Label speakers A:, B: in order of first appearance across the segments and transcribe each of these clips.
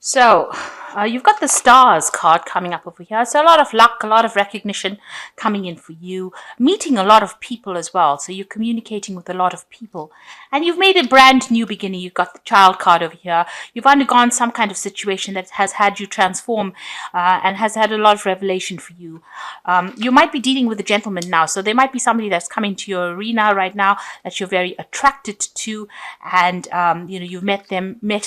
A: So, you've got the stars card coming up over here. So, a lot of luck, a lot of recognition coming in for you, meeting a lot of people as well. So, you're communicating with a lot of people, and you've made a brand new beginning. You've got the child card over here. You've undergone some kind of situation that has had you transform and has had a lot of revelation for you. You might be dealing with a gentleman now. So, there might be somebody that's coming to your arena right now that you're very attracted to, and you've met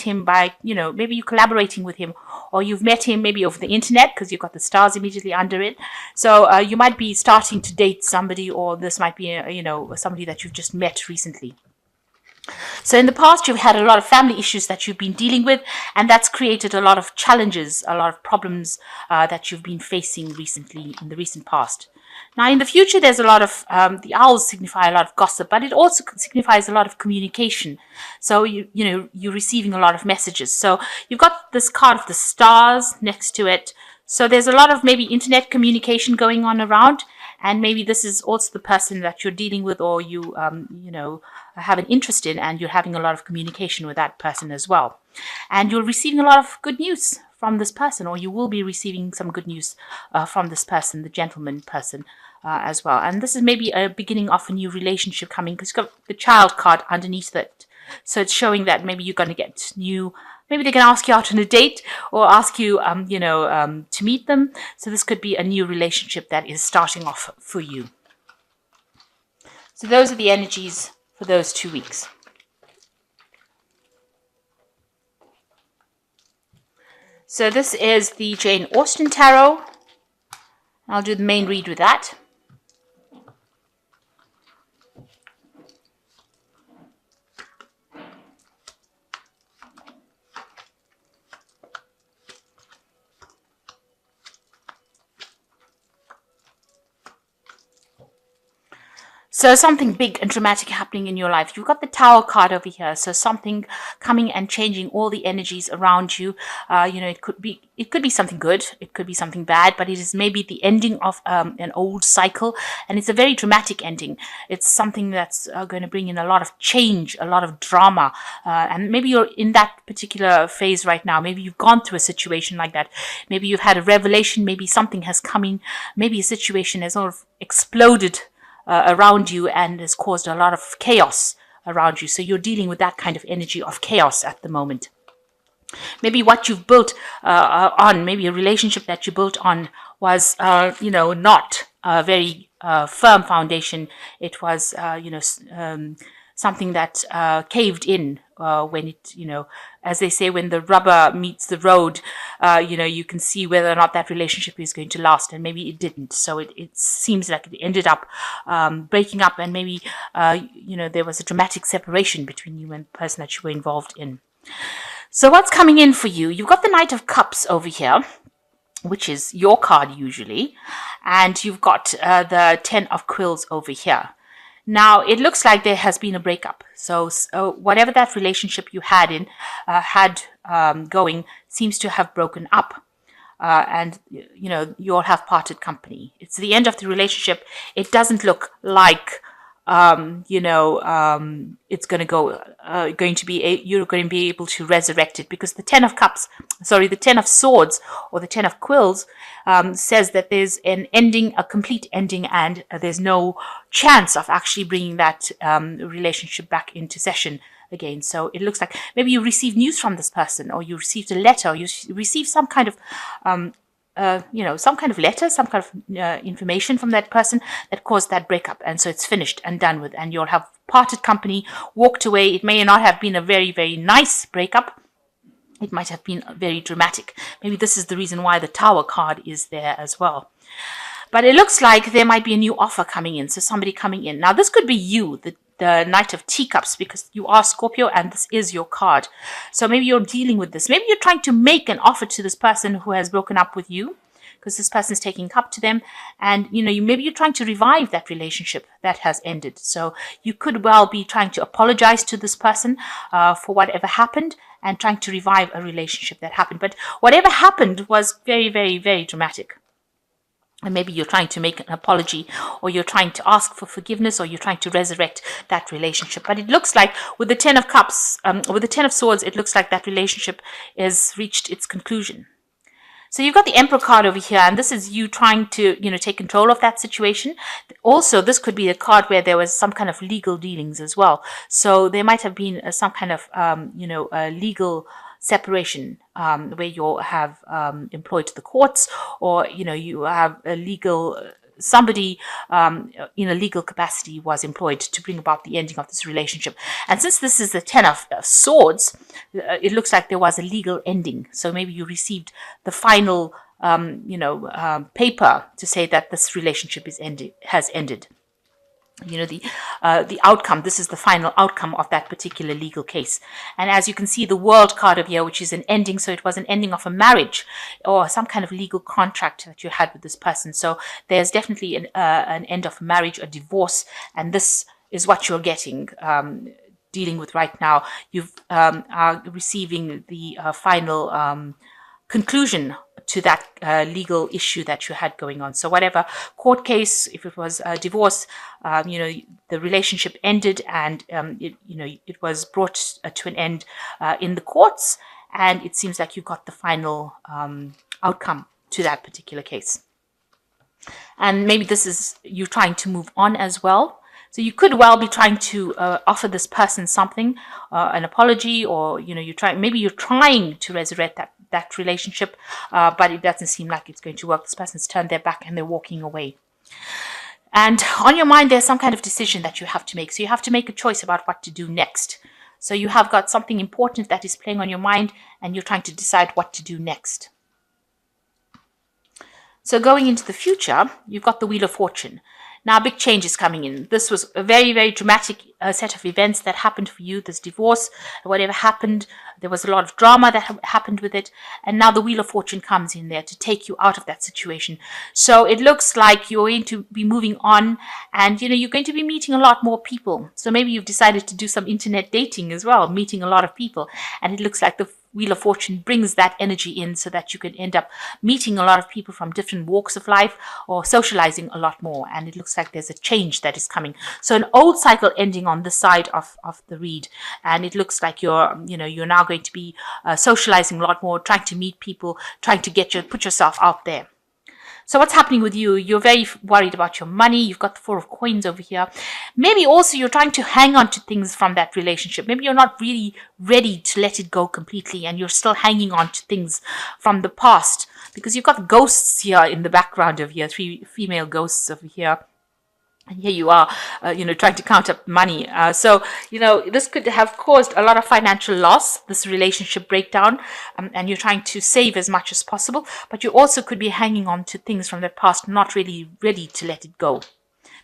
A: him by, maybe you collaborating with him, or you've met him maybe over the internet because you've got the stars immediately under it. So you might be starting to date somebody, or this might be somebody that you've just met recently. So in the past, you've had a lot of family issues that you've been dealing with, and that's created a lot of challenges, a lot of problems that you've been facing recently in the recent past. Now, in the future, there's a lot of, the owls signify a lot of gossip, but it also signifies a lot of communication. So, you're receiving a lot of messages. So you've got this card of the stars next to it. So there's a lot of maybe internet communication going on around. And maybe this is also the person that you're dealing with, or you have an interest in, and you're having a lot of communication with that person as well. And you're receiving a lot of good news from this person, or you will be receiving some good news from this person, the gentleman person as well. And this is maybe a beginning of a new relationship coming, because you've got the child card underneath it. So it's showing that maybe you're going to get new. Maybe they can ask you out on a date, or ask you, to meet them. So this could be a new relationship that is starting off for you. So those are the energies for those 2 weeks. So this is the Jane Austen Tarot. I'll do the main read with that. So something big and dramatic happening in your life. You've got the Tower card over here. So something coming and changing all the energies around you. It could be something good. It could be something bad, but it is maybe the ending of an old cycle. And it's a very dramatic ending. It's something that's going to bring in a lot of change, a lot of drama. And maybe you're in that particular phase right now. Maybe you've gone through a situation like that. Maybe you've had a revelation. Maybe something has come in. Maybe a situation has sort of exploded around you and has caused a lot of chaos around you. So you're dealing with that kind of energy of chaos at the moment. Maybe what you've built on, maybe a relationship that you built on was, not a very firm foundation. It was, something that caved in when it, as they say, when the rubber meets the road, you can see whether or not that relationship is going to last, and maybe it didn't. So it seems like it ended up breaking up, and maybe, there was a dramatic separation between you and the person that you were involved in. So what's coming in for you? You've got the Knight of Cups over here, which is your card usually, and you've got the 10 of Quills over here. Now, it looks like there has been a breakup. So whatever that relationship you had going seems to have broken up. And, you all have parted company. It's the end of the relationship. It doesn't look like, it's going to be, you're going to be able to resurrect it, because the 10 of Swords, or the 10 of Quills, says that there's an ending, a complete ending, and there's no chance of actually bringing that relationship back into session again. So it looks like maybe you received news from this person, or you received a letter, or you received some kind of some kind of letter, some kind of information from that person that caused that breakup. And so it's finished and done with, and you'll have parted company, walked away. It may not have been a very, very nice breakup. It might have been very dramatic. Maybe this is the reason why the Tower card is there as well. But it looks like there might be a new offer coming in. So somebody coming in. Now, this could be you, the Knight of Teacups, because you are Scorpio and this is your card. So maybe you're dealing with this. Maybe you're trying to make an offer to this person who has broken up with you, because this person is taking up to them. And, maybe you're trying to revive that relationship that has ended. So you could well be trying to apologize to this person for whatever happened, and trying to revive a relationship that happened. But whatever happened was very, very, very dramatic. And maybe you're trying to make an apology, or you're trying to ask for forgiveness, or you're trying to resurrect that relationship. But it looks like with the Ten of Cups, with the Ten of Swords, it looks like that relationship has reached its conclusion. So you've got the Emperor card over here, and this is you trying to, take control of that situation. Also, this could be a card where there was some kind of legal dealings as well. So there might have been some kind of, legal separation where you have employed the courts, or you have a legal somebody in a legal capacity was employed to bring about the ending of this relationship. And since this is the Ten of Swords, it looks like there was a legal ending. So maybe you received the final paper to say that this relationship has ended. The outcome. This is the final outcome of that particular legal case. And as you can see, the World card over here, which is an ending. So it was an ending of a marriage or some kind of legal contract that you had with this person. So there's definitely an end of a marriage, a divorce, and this is what you're getting. Dealing with right now, you are receiving the final conclusion to that legal issue that you had going on. So whatever court case, if it was a divorce, the relationship ended, and it was brought to an end in the courts, and it seems like you got the final outcome to that particular case. And maybe this is you trying to move on as well. So you could well be trying to offer this person something, an apology, or maybe you're trying to resurrect that relationship, but it doesn't seem like it's going to work. This person's turned their back and they're walking away. And on your mind, there's some kind of decision that you have to make. So you have to make a choice about what to do next. So you have got something important that is playing on your mind, and you're trying to decide what to do next. So going into the future, you've got the Wheel of Fortune. Now, big change is coming in. This was a very, very dramatic set of events that happened for you. This divorce, whatever happened, there was a lot of drama that happened with it. And now the Wheel of Fortune comes in there to take you out of that situation. So it looks like you're going to be moving on, and, you're going to be meeting a lot more people. So maybe you've decided to do some internet dating as well, meeting a lot of people. And it looks like the Wheel of Fortune brings that energy in so that you can end up meeting a lot of people from different walks of life, or socializing a lot more. And it looks like there's a change that is coming. So an old cycle ending on this side of the read. And it looks like you're now going to be socializing a lot more, trying to meet people, trying to put yourself out there. So what's happening with you? You're very worried about your money. You've got the Four of Coins over here. Maybe also you're trying to hang on to things from that relationship. Maybe you're not really ready to let it go completely, and you're still hanging on to things from the past, because you've got ghosts here in the background over here, 3 female ghosts over here. And here you are, trying to count up money. So this could have caused a lot of financial loss, this relationship breakdown, and you're trying to save as much as possible. But you also could be hanging on to things from the past, not really ready to let it go.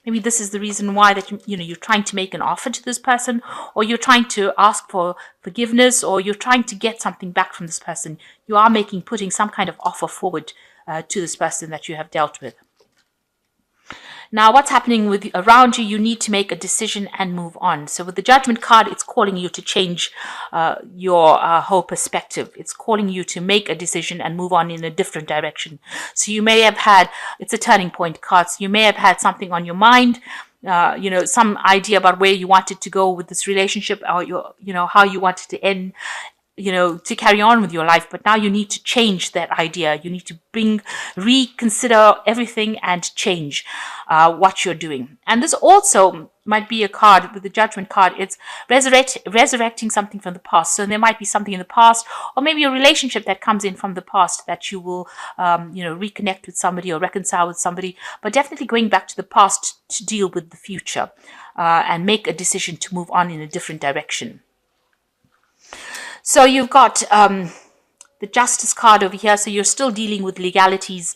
A: Maybe this is the reason why that you're trying to make an offer to this person, or you're trying to ask for forgiveness, or you're trying to get something back from this person. You are putting some kind of offer forward to this person that you have dealt with. Now, what's happening around you? You need to make a decision and move on. So with the Judgment card, it's calling you to change your whole perspective. It's calling you to make a decision and move on in a different direction. So you may have it's a turning point card. So you may have had something on your mind, some idea about where you wanted to go with this relationship, or how you wanted to end, to carry on with your life. But now you need to change that idea. You need to reconsider everything and change what you're doing. And this also might be a card with the Judgment card. It's resurrecting something from the past. So there might be something in the past, or maybe a relationship that comes in from the past that you will, reconnect with somebody or reconcile with somebody. But definitely going back to the past to deal with the future and make a decision to move on in a different direction. So you've got the Justice card over here. So you're still dealing with legalities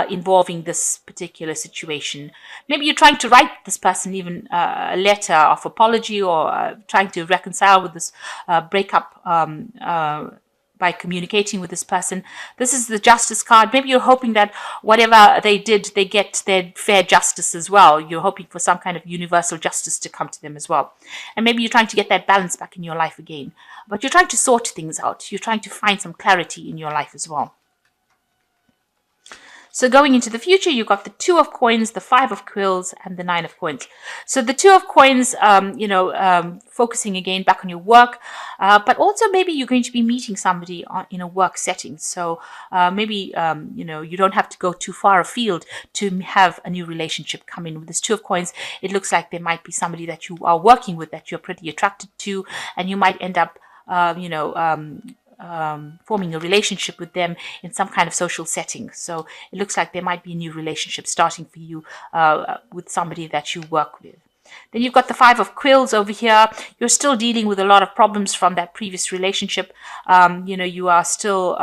A: involving this particular situation. Maybe you're trying to write this person even a letter of apology, or trying to reconcile with this breakup by communicating with this person. This is the Justice card. Maybe you're hoping that whatever they did, they get their fair justice as well. You're hoping for some kind of universal justice to come to them as well. And maybe you're trying to get that balance back in your life again. But you're trying to sort things out. You're trying to find some clarity in your life as well. So going into the future, you've got the 2 of coins, the 5 of quills, and the 9 of coins. So the 2 of coins, focusing again back on your work, but also maybe you're going to be meeting somebody in a work setting. So maybe, you don't have to go too far afield to have a new relationship come in. With this 2 of coins, it looks like there might be somebody that you are working with that you're pretty attracted to, and you might end up, forming a relationship with them in some kind of social setting. So it looks like there might be a new relationship starting for you with somebody that you work with. Then you've got the 5 of quills over here. You're still dealing with a lot of problems from that previous relationship. You are still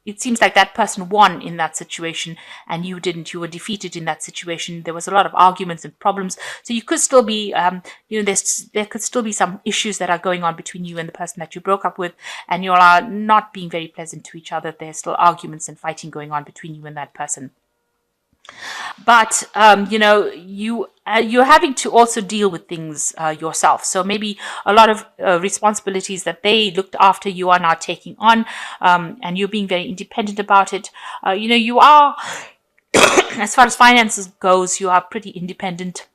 A: it seems like that person won in that situation and you didn't. You were defeated in that situation. There was a lot of arguments and problems. So you could still be, there could still be some issues that are going on between you and the person that you broke up with, and you are not being very pleasant to each other. There's still arguments and fighting going on between you and that person. But you're having to also deal with things yourself. So maybe a lot of responsibilities that they looked after, you are now taking on, and you're being very independent about it. You are, as far as finances goes, you are pretty independent.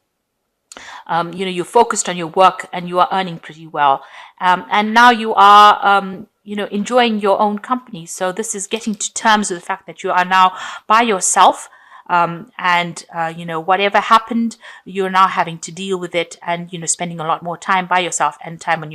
A: You're focused on your work and you are earning pretty well. And now you are, enjoying your own company. So this is getting to terms with the fact that you are now by yourself. Whatever happened, you're now having to deal with it, and spending a lot more time by yourself and time on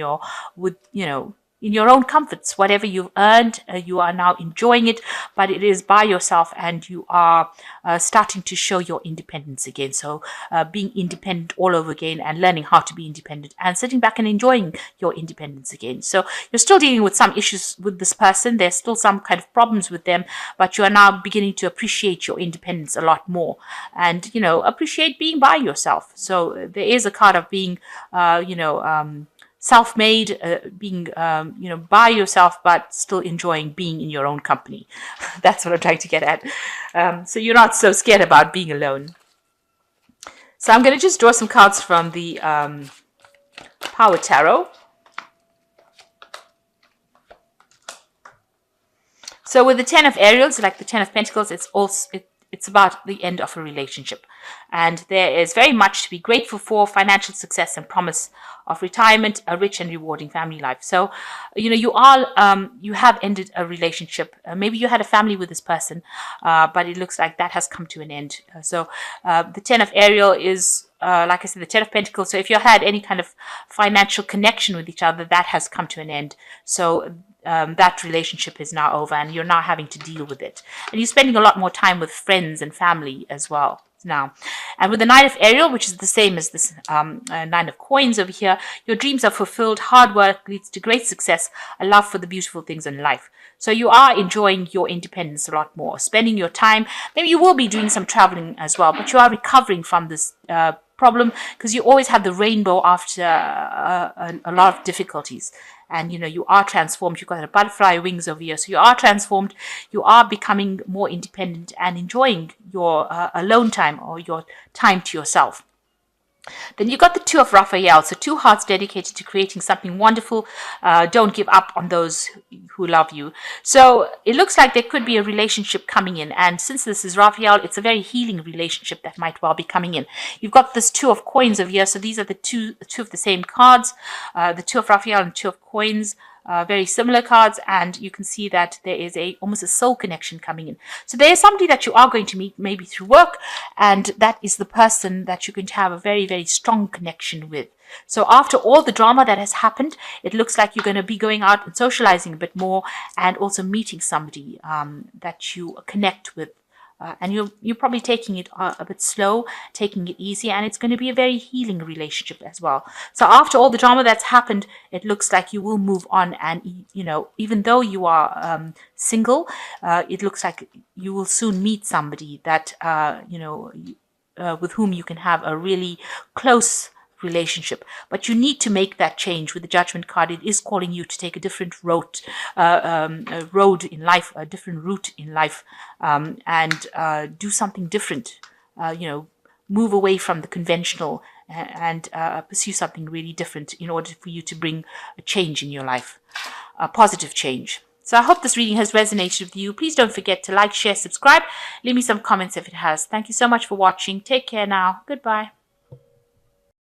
A: in your own comforts. Whatever you've earned, you are now enjoying it, but it is by yourself, and you are starting to show your independence again. So being independent all over again and learning how to be independent and sitting back and enjoying your independence again. So you're still dealing with some issues with this person. There's still some kind of problems with them, but you are now beginning to appreciate your independence a lot more and, appreciate being by yourself. So there is a card of being, self-made, being, by yourself, but still enjoying being in your own company. That's what I'm trying to get at. So you're not so scared about being alone. So I'm going to just draw some cards from the Power Tarot. So with the 10 of Ariels, like the 10 of Pentacles, it's about the end of a relationship. And there is very much to be grateful for: financial success and promise of retirement, a rich and rewarding family life. So, you have ended a relationship. Maybe you had a family with this person, but it looks like that has come to an end. The 10 of Ariel is, like I said, the 10 of Pentacles. So if you had any kind of financial connection with each other, that has come to an end. So that relationship is now over, and you're now having to deal with it. And you're spending a lot more time with friends and family as well now. And with the 9 of Ariel, which is the same as this 9 of Coins over here, your dreams are fulfilled, hard work leads to great success, a love for the beautiful things in life. So you are enjoying your independence a lot more, spending your time. Maybe you will be doing some traveling as well, but you are recovering from this problem, because you always have the rainbow after a lot of difficulties. And, you are transformed. You've got a butterfly wings over here. So you are transformed. You are becoming more independent and enjoying your alone time, or your time to yourself. Then you got the 2 of Raphael. So 2 hearts dedicated to creating something wonderful. Don't give up on those who love you. So it looks like there could be a relationship coming in. And since this is Raphael, it's a very healing relationship that might well be coming in. You've got this 2 of Coins over here. So these are the two of the same cards. The 2 of Raphael and 2 of Coins. Very similar cards, and you can see that there is almost a soul connection coming in. So there is somebody that you are going to meet maybe through work, and that is the person that you're going to have a very, very strong connection with. So after all the drama that has happened, it looks like you're going to be going out and socializing a bit more, and also meeting somebody that you connect with. And you're probably taking it a bit slow, taking it easy, and it's going to be a very healing relationship as well. So after all the drama that's happened, it looks like you will move on, and even though you are single, it looks like you will soon meet somebody that with whom you can have a really close relationship. But you need to make that change. With the Judgment card, it is calling you to take a different road in life, a different route in life, and do something different. Move away from the conventional and pursue something really different in order for you to bring a change in your life, a positive change. So I hope this reading has resonated with you. Please don't forget to like, share, subscribe. Leave me some comments if it has. Thank you so much for watching. Take care now. Goodbye.